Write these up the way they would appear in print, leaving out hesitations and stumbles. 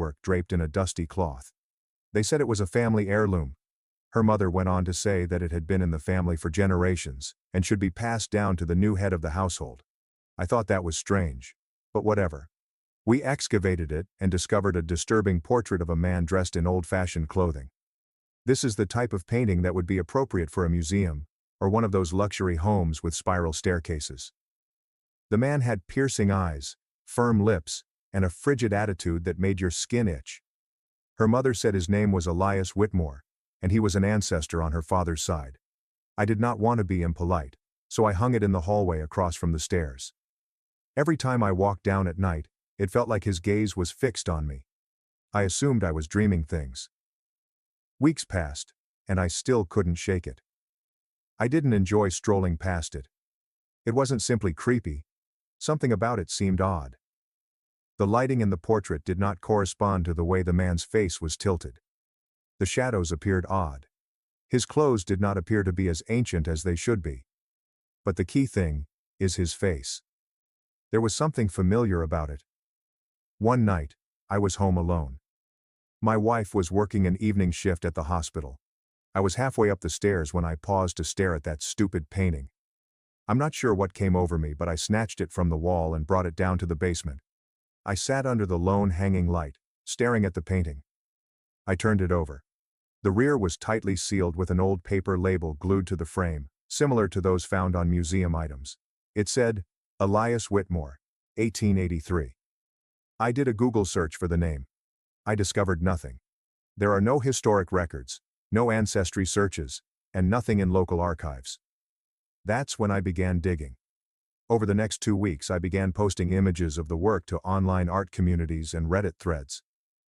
artwork draped in a dusty cloth. They said it was a family heirloom. Her mother went on to say that it had been in the family for generations and should be passed down to the new head of the household. I thought that was strange, but whatever. We excavated it and discovered a disturbing portrait of a man dressed in old-fashioned clothing. This is the type of painting that would be appropriate for a museum or one of those luxury homes with spiral staircases. The man had piercing eyes, firm lips, and a frigid attitude that made your skin itch. Her mother said his name was Elias Whitmore, and he was an ancestor on her father's side. I did not want to be impolite, so I hung it in the hallway across from the stairs. Every time I walked down at night, it felt like his gaze was fixed on me. I assumed I was dreaming things. Weeks passed, and I still couldn't shake it. I didn't enjoy strolling past it. It wasn't simply creepy. Something about it seemed odd. The lighting in the portrait did not correspond to the way the man's face was tilted. The shadows appeared odd. His clothes did not appear to be as ancient as they should be. But the key thing is his face. There was something familiar about it. One night, I was home alone. My wife was working an evening shift at the hospital. I was halfway up the stairs when I paused to stare at that stupid painting. I'm not sure what came over me, but I snatched it from the wall and brought it down to the basement. I sat under the lone hanging light, staring at the painting. I turned it over. The rear was tightly sealed with an old paper label glued to the frame, similar to those found on museum items. It said, Elias Whitmore, 1883. I did a Google search for the name. I discovered nothing. There are no historic records, no ancestry searches, and nothing in local archives. That's when I began digging. Over the next 2 weeks I began posting images of the work to online art communities and Reddit threads.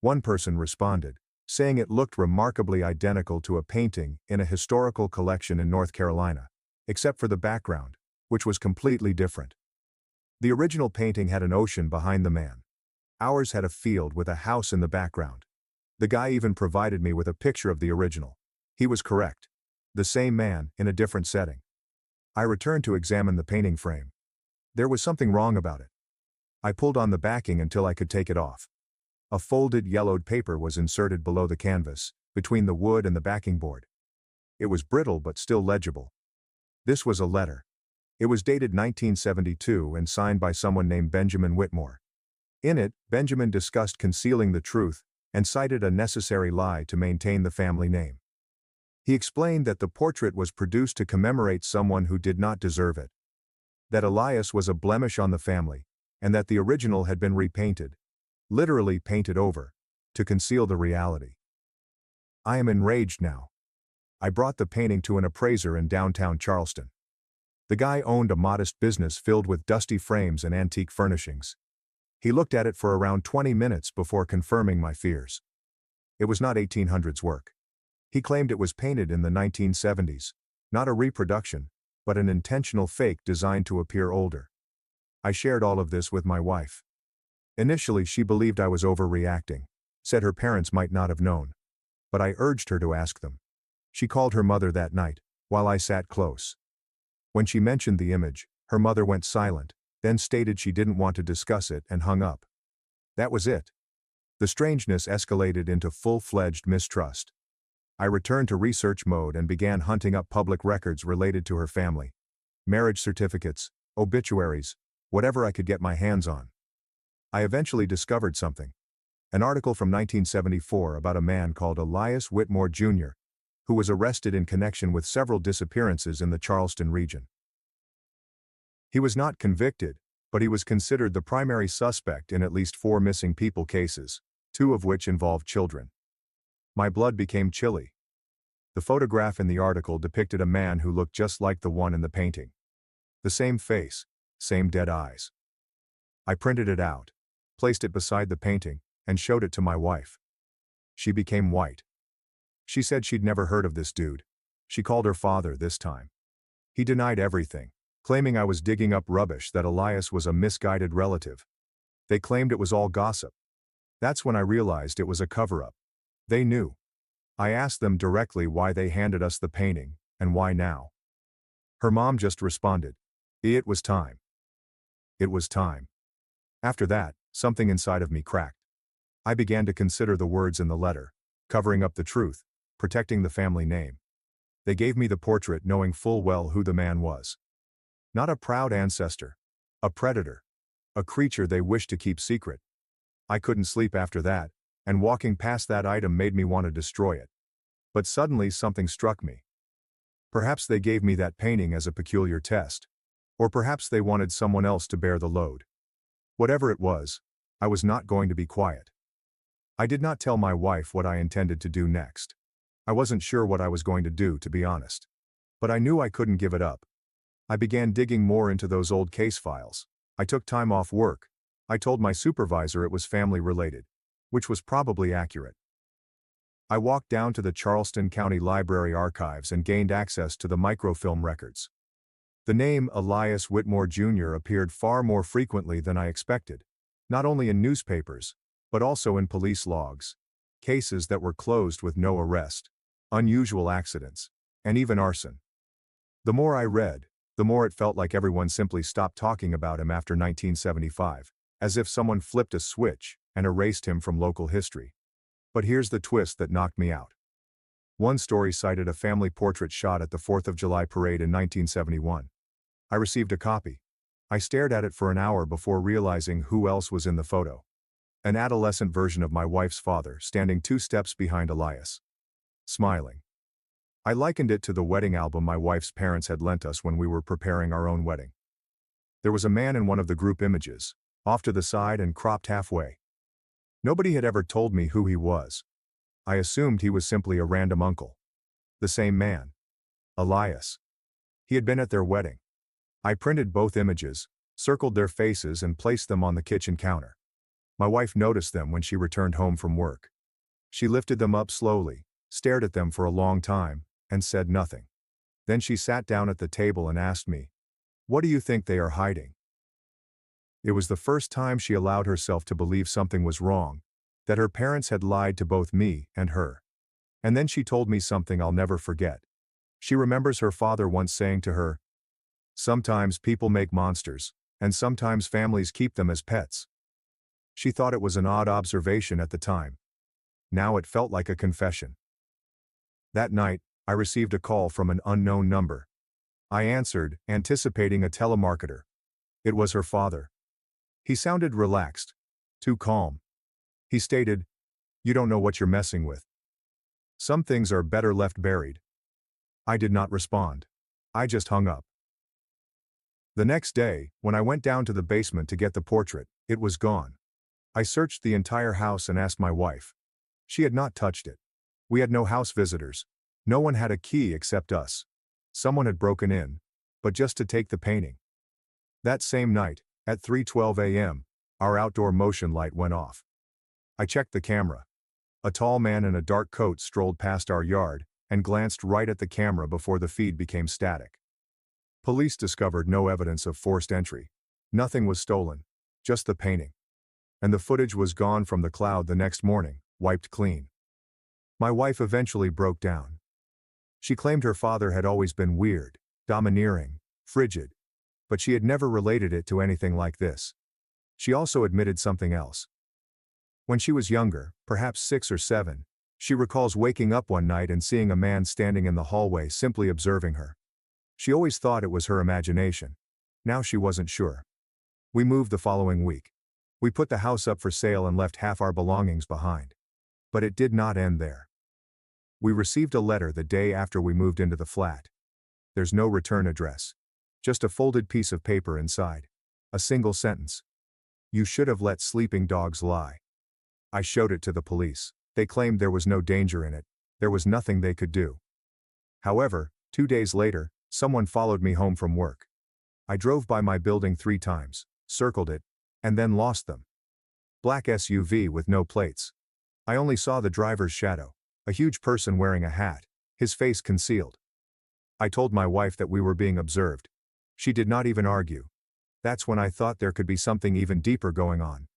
One person responded, saying it looked remarkably identical to a painting in a historical collection in North Carolina, except for the background, which was completely different. The original painting had an ocean behind the man. Ours had a field with a house in the background. The guy even provided me with a picture of the original. He was correct. The same man, in a different setting. I returned to examine the painting frame. There was something wrong about it. I pulled on the backing until I could take it off. A folded yellowed paper was inserted below the canvas, between the wood and the backing board. It was brittle but still legible. This was a letter. It was dated 1972 and signed by someone named Benjamin Whitmore. In it, Benjamin discussed concealing the truth and cited a necessary lie to maintain the family name. He explained that the portrait was produced to commemorate someone who did not deserve it. That Elias was a blemish on the family, and that the original had been repainted, literally painted over, to conceal the reality. I am enraged now. I brought the painting to an appraiser in downtown Charleston. The guy owned a modest business filled with dusty frames and antique furnishings. He looked at it for around 20 minutes before confirming my fears. It was not 1800s work. He claimed it was painted in the 1970s, not a reproduction, but an intentional fake designed to appear older. I shared all of this with my wife. Initially, she believed I was overreacting, said her parents might not have known. But I urged her to ask them. She called her mother that night, while I sat close. When she mentioned the image, her mother went silent, then stated she didn't want to discuss it and hung up. That was it. The strangeness escalated into full-fledged mistrust. I returned to research mode and began hunting up public records related to her family. Marriage certificates, obituaries, whatever I could get my hands on. I eventually discovered something. An article from 1974 about a man called Elias Whitmore Jr., who was arrested in connection with several disappearances in the Charleston region. He was not convicted, but he was considered the primary suspect in at least 4 missing people cases, 2 of which involved children. My blood became chilly. The photograph in the article depicted a man who looked just like the one in the painting. The same face, same dead eyes. I printed it out, placed it beside the painting, and showed it to my wife. She became white. She said she'd never heard of this dude. She called her father this time. He denied everything, claiming I was digging up rubbish, that Elias was a misguided relative. They claimed it was all gossip. That's when I realized it was a cover-up. They knew. I asked them directly why they handed us the painting, and why now. Her mom just responded, "It was time." It was time. After that, something inside of me cracked. I began to consider the words in the letter, covering up the truth, protecting the family name. They gave me the portrait knowing full well who the man was. Not a proud ancestor. A predator. A creature they wished to keep secret. I couldn't sleep after that, and walking past that item made me want to destroy it. But suddenly something struck me. Perhaps they gave me that painting as a peculiar test. Or perhaps they wanted someone else to bear the load. Whatever it was, I was not going to be quiet. I did not tell my wife what I intended to do next. I wasn't sure what I was going to do, to be honest. But I knew I couldn't give it up. I began digging more into those old case files. I took time off work. I told my supervisor it was family-related, which was probably accurate. I walked down to the Charleston County Library archives and gained access to the microfilm records. The name Elias Whitmore Jr. appeared far more frequently than I expected, not only in newspapers, but also in police logs, cases that were closed with no arrest, unusual accidents, and even arson. The more I read, the more it felt like everyone simply stopped talking about him after 1975, as if someone flipped a switch and erased him from local history. But here's the twist that knocked me out. One story cited a family portrait shot at the 4th of July parade in 1971. I received a copy. I stared at it for an hour before realizing who else was in the photo. An adolescent version of my wife's father standing 2 steps behind Elias, smiling. I likened it to the wedding album my wife's parents had lent us when we were preparing our own wedding. There was a man in one of the group images, off to the side and cropped halfway. Nobody had ever told me who he was. I assumed he was simply a random uncle. The same man. Elias. He had been at their wedding. I printed both images, circled their faces and placed them on the kitchen counter. My wife noticed them when she returned home from work. She lifted them up slowly, stared at them for a long time, and said nothing. Then she sat down at the table and asked me, "What do you think they are hiding?" It was the first time she allowed herself to believe something was wrong, that her parents had lied to both me and her. And then she told me something I'll never forget. She remembers her father once saying to her, "Sometimes people make monsters, and sometimes families keep them as pets." She thought it was an odd observation at the time. Now it felt like a confession. That night, I received a call from an unknown number. I answered, anticipating a telemarketer. It was her father. He sounded relaxed, too calm. He stated, "You don't know what you're messing with. Some things are better left buried." I did not respond. I just hung up. The next day, when I went down to the basement to get the portrait, it was gone. I searched the entire house and asked my wife. She had not touched it. We had no house visitors. No one had a key except us. Someone had broken in, but just to take the painting. That same night, at 3:12 a.m., our outdoor motion light went off. I checked the camera. A tall man in a dark coat strolled past our yard and glanced right at the camera before the feed became static. Police discovered no evidence of forced entry. Nothing was stolen, just the painting. And the footage was gone from the cloud the next morning, wiped clean. My wife eventually broke down. She claimed her father had always been weird, domineering, frigid, but she had never related it to anything like this. She also admitted something else. When she was younger, perhaps 6 or 7, she recalls waking up one night and seeing a man standing in the hallway simply observing her. She always thought it was her imagination. Now she wasn't sure. We moved the following week. We put the house up for sale and left half our belongings behind. But it did not end there. We received a letter the day after we moved into the flat. There's no return address. Just a folded piece of paper inside. A single sentence. "You should have let sleeping dogs lie." I showed it to the police. They claimed there was no danger in it. There was nothing they could do. However, 2 days later, someone followed me home from work. I drove by my building 3 times, circled it, and then lost them. Black SUV with no plates. I only saw the driver's shadow, a huge person wearing a hat, his face concealed. I told my wife that we were being observed. She did not even argue. That's when I thought there could be something even deeper going on.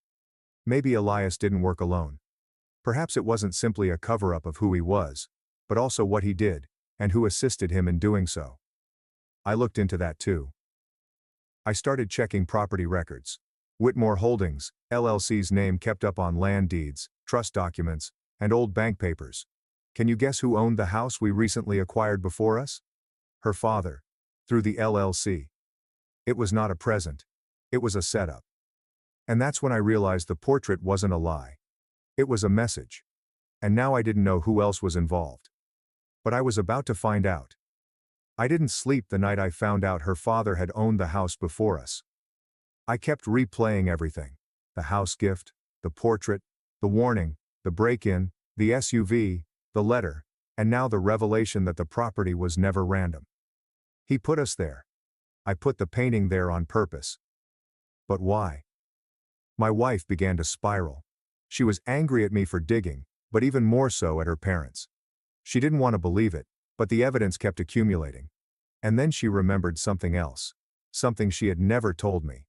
Maybe Elias didn't work alone. Perhaps it wasn't simply a cover-up of who he was, but also what he did, and who assisted him in doing so. I looked into that too. I started checking property records. Whitmore Holdings, LLC's name kept up on land deeds, trust documents, and old bank papers. Can you guess who owned the house we recently acquired before us? Her father. Through the LLC. It was not a present. It was a setup. And that's when I realized the portrait wasn't a lie. It was a message. And now I didn't know who else was involved. But I was about to find out. I didn't sleep the night I found out her father had owned the house before us. I kept replaying everything. The house gift, the portrait, the warning, the break-in, the SUV, the letter, and now the revelation that the property was never random. He put us there. I put the painting there on purpose. But why? My wife began to spiral. She was angry at me for digging, but even more so at her parents. She didn't want to believe it, but the evidence kept accumulating. And then she remembered something else. Something she had never told me.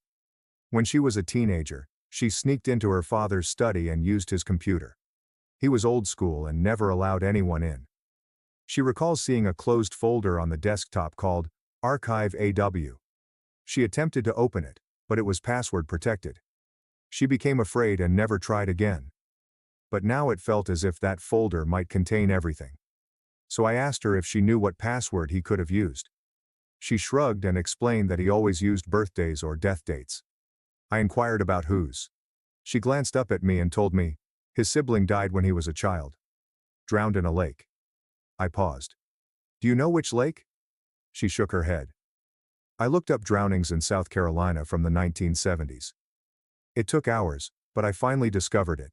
When she was a teenager, she sneaked into her father's study and used his computer. He was old school and never allowed anyone in. She recalls seeing a closed folder on the desktop called Archive AW. She attempted to open it, but it was password protected. She became afraid and never tried again. But now it felt as if that folder might contain everything. So I asked her if she knew what password he could have used. She shrugged and explained that he always used birthdays or death dates. I inquired about whose. She glanced up at me and told me, his sibling died when he was a child. Drowned in a lake. I paused. Do you know which lake? She shook her head. I looked up drownings in South Carolina from the 1970s. It took hours, but I finally discovered it.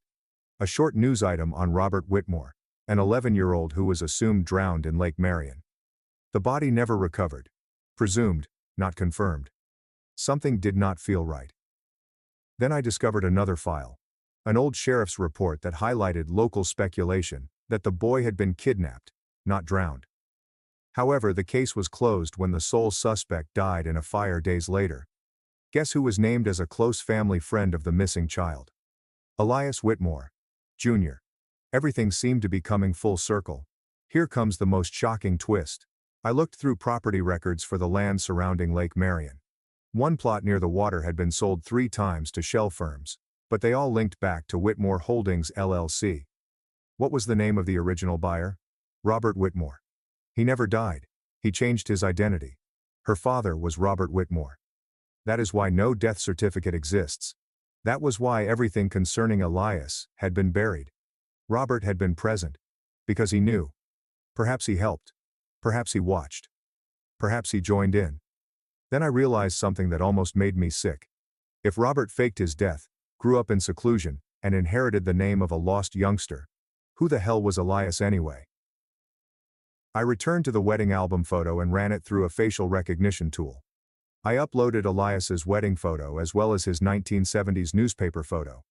A short news item on Robert Whitmore, an 11-year-old who was assumed drowned in Lake Marion. The body never recovered. Presumed, not confirmed. Something did not feel right. Then I discovered another file. An old sheriff's report that highlighted local speculation that the boy had been kidnapped, not drowned. However, the case was closed when the sole suspect died in a fire days later. Guess who was named as a close family friend of the missing child? Elias Whitmore, Jr. Everything seemed to be coming full circle. Here comes the most shocking twist. I looked through property records for the land surrounding Lake Marion. One plot near the water had been sold 3 times to shell firms, but they all linked back to Whitmore Holdings LLC. What was the name of the original buyer? Robert Whitmore. He never died. He changed his identity. Her father was Robert Whitmore. That is why no death certificate exists. That was why everything concerning Elias had been buried. Robert had been present. Because he knew. Perhaps he helped. Perhaps he watched. Perhaps he joined in. Then I realized something that almost made me sick. If Robert faked his death, grew up in seclusion, and inherited the name of a lost youngster, who the hell was Elias anyway? I returned to the wedding album photo and ran it through a facial recognition tool. I uploaded Elias's wedding photo as well as his 1970s newspaper photo.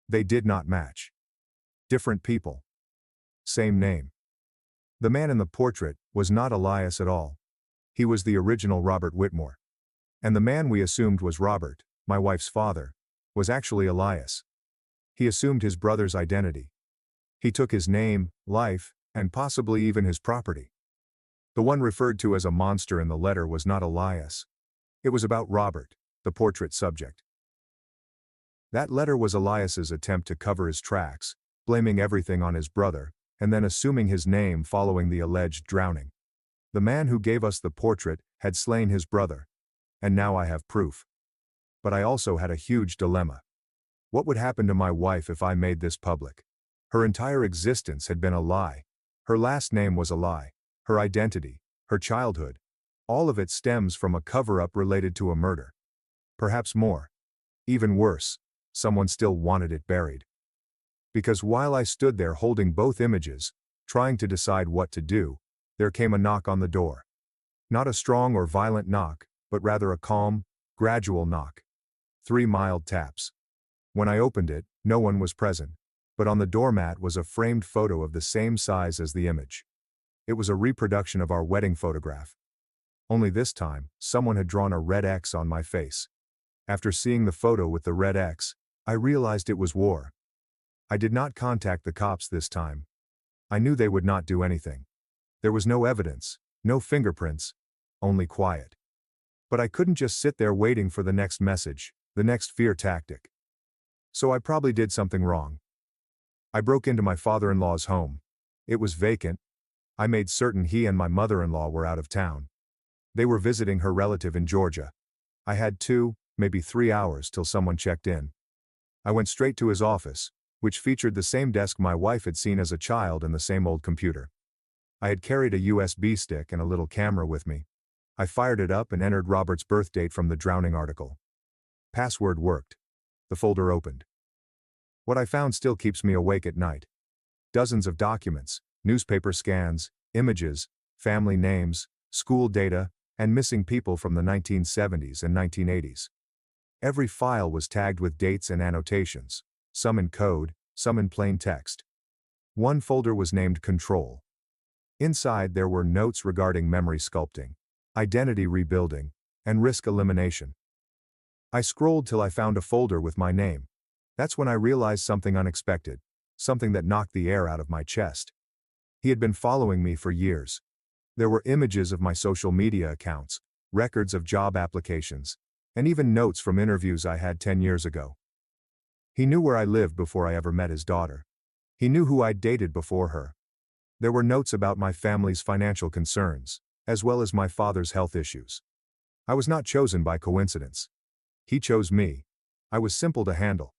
They did not match. Different people. Same name. The man in the portrait was not Elias at all. He was the original Robert Whitmore. And the man we assumed was Robert, my wife's father, was actually Elias. He assumed his brother's identity. He took his name, life, and possibly even his property. The one referred to as a monster in the letter was not Elias. It was about Robert, the portrait subject. That letter was Elias's attempt to cover his tracks, blaming everything on his brother, and then assuming his name following the alleged drowning. The man who gave us the portrait had slain his brother. And now I have proof. But I also had a huge dilemma. What would happen to my wife if I made this public? Her entire existence had been a lie. Her last name was a lie. Her identity, her childhood, all of it stems from a cover-up related to a murder. Perhaps more. Even worse, someone still wanted it buried. Because while I stood there holding both images, trying to decide what to do, there came a knock on the door. Not a strong or violent knock, but rather a calm, gradual knock. 3 mild taps. When I opened it, no one was present, but on the doormat was a framed photo of the same size as the image. It was a reproduction of our wedding photograph. Only this time, someone had drawn a red X on my face. After seeing the photo with the red X, I realized it was war. I did not contact the cops this time. I knew they would not do anything. There was no evidence, no fingerprints, only quiet. But I couldn't just sit there waiting for the next message, the next fear tactic. So I probably did something wrong. I broke into my father-in-law's home. It was vacant. I made certain he and my mother-in-law were out of town. They were visiting her relative in Georgia. I had 2, maybe 3 hours till someone checked in. I went straight to his office, which featured the same desk my wife had seen as a child and the same old computer. I had carried a USB stick and a little camera with me. I fired it up and entered Robert's birth date from the drowning article. Password worked. The folder opened. What I found still keeps me awake at night. Dozens of documents, newspaper scans, images, family names, school data, and missing people from the 1970s and 1980s. Every file was tagged with dates and annotations, some in code, some in plain text. One folder was named Control. Inside there were notes regarding memory sculpting, identity rebuilding, and risk elimination. I scrolled till I found a folder with my name. That's when I realized something unexpected, something that knocked the air out of my chest. He had been following me for years. There were images of my social media accounts, records of job applications, and even notes from interviews I had 10 years ago. He knew where I lived before I ever met his daughter. He knew who I'd dated before her. There were notes about my family's financial concerns, as well as my father's health issues. I was not chosen by coincidence. He chose me. I was simple to handle.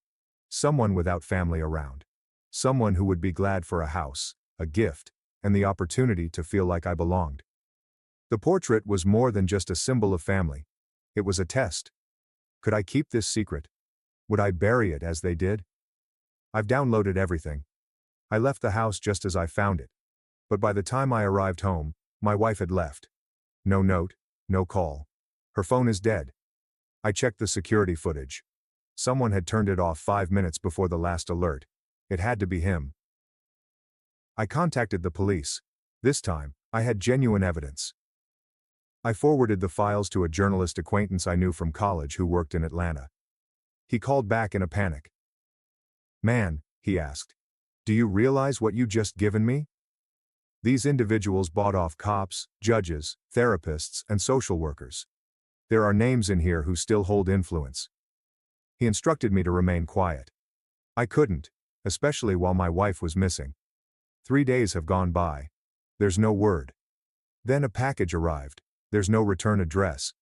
Someone without family around. Someone who would be glad for a house, a gift, and the opportunity to feel like I belonged. The portrait was more than just a symbol of family. It was a test. Could I keep this secret? Would I bury it as they did? I've downloaded everything. I left the house just as I found it. But by the time I arrived home, my wife had left. No note, no call. Her phone is dead. I checked the security footage. Someone had turned it off 5 minutes before the last alert. It had to be him. I contacted the police. This time, I had genuine evidence. I forwarded the files to a journalist acquaintance I knew from college who worked in Atlanta. He called back in a panic. "Man," he asked, "do you realize what you just given me? These individuals bought off cops, judges, therapists, and social workers. There are names in here who still hold influence." He instructed me to remain quiet. I couldn't, especially while my wife was missing. 3 days have gone by. There's no word. Then a package arrived. There's no return address.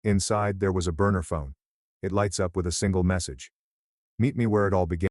Inside there was a burner phone. It lights up with a single message. "Meet me where it all began."